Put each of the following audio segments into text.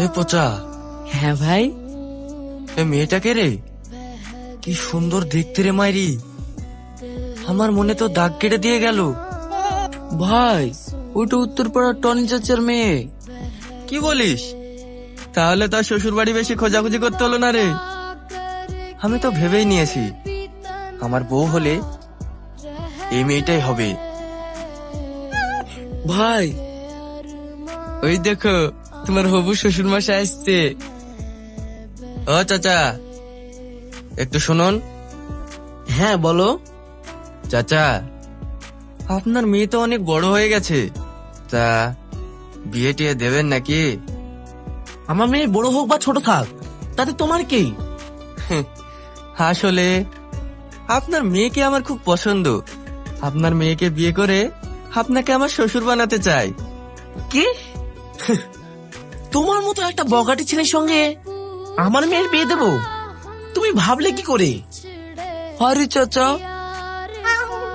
এ পচা, হ্যাঁ ভাই। এ মেয়েটাকে রে, কি সুন্দর দেখতে রে মাইরি। আমার মনে তো দাগ কেটে দিয়ে গেল। ভাই ওইটা উত্তরপাড়ার টনি চাচার মেয়ে। কি বলিস? তাহলে তার শ্বশুর বাড়ি বেশি খোঁজাখুঁজি করতে হলো না রে। আমি তো ভেবেই নিয়েছি আমার বউ হলে এই মেয়েটাই হবে। ভাই ওই দেখো তোমার হবু শ্বশুর মশাই আসছে। ও চাচা, একটু শুনুন। হ্যাঁ বলো। চাচা, আপনার মেয়ে তো অনেক বড় হয়ে গেছে, তা বিয়ে টিয়ে দেবেন নাকি? আমার মেয়ে বড় হোক বা ছোট থাক, তাতে তোমার কি? আসলে আপনার মেয়েকে আমার খুব পছন্দ। আপনার মেয়েকে বিয়ে করে আপনাকে আমার শ্বশুর বানাতে চাই। কি? তোমার মতো একটা বগাটি ছেলের সঙ্গে আমার মেয়ের বিয়ে দেবো? তুমি ভাবলে কি করে? আরে চাচা,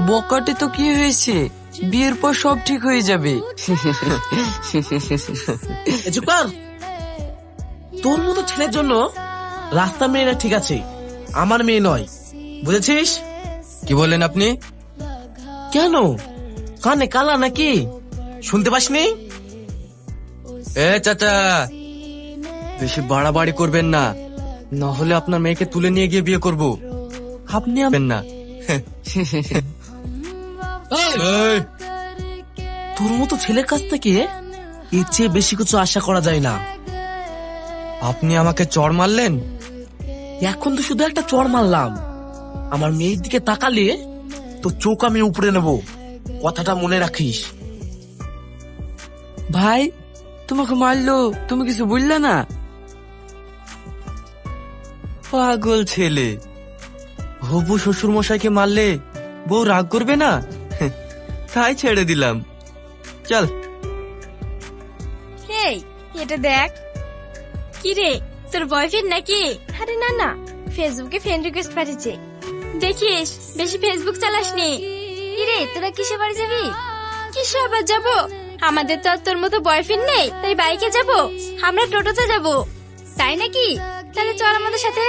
বকাটে তো কি হয়েছে, বিয়ের পর সব ঠিক হয়ে যাবে। চুপ কর। তোর মতো ছেলের জন্য রাস্তা মেয়েরা ঠিক আছে, আমার মেয়ে নয়, বুঝেছিস? কি বলেন আপনি? কেন, কানে কালা নাকি, শুনতে পাসনি? এ চাচা, বেশি বাড়াবাড়ি করবেন না, না হলে আপনার মেয়েকে তুলে নিয়ে গিয়ে বিয়ে করব। আপনি আবেন না। এই, তোর মতো ছেলের কাছ থেকে এর চেয়ে বেশি কিছু আশা করা যায় না। আপনি আমাকে চড় মারলেন। এখন তো শুধু একটা চড় মারলাম, আমার মেয়ের দিকে তাকালে তো চোখ আমি উপরে নেব, কথাটা মনে রাখিস। ভাই তোমাকে মারলো, তুমি কিছু বললে না? পাগল ছেলে, হবু শ্বশুর মশাইকে মারলে বউ রাগ করবে না? তাই ছেড়ে দিলাম। চল। এই এটা দেখ। কি রে, তোর বয়ফ্রেন্ড নাকি? আরে না না, ফেসবুকে ফ্রেন্ড রিকোয়েস্ট পাঠিয়েছে। দেখিস, বেশি ফেসবুক চালাসনি। কি রে, তোরা কিসে বাড়ি যাবি? কিসে আবার যাবো? আমাদের তো আর তোর মতো বয়ফ্রেন্ড নেই, তাই বাইকে যাব। আমরা টোটোতে যাব। তাই নাকি? তাহলে চল আমাদের সাথে।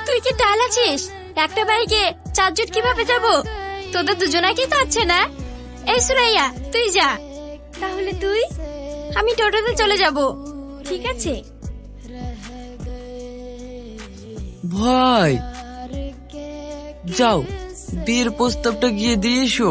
তুই কি ডাল আছিস? একটা বাইকে 4 জন কিভাবে যাব? তোদের দুজনাকেই তো আছে না। এই সুরাইয়া, তুই যা। তাহলে তুই? আমি টোটোতে চলে যাব। ঠিক আছে? ভাই যাও, বিয়ের প্রস্তাবটা গিয়ে দিয়ে এসো।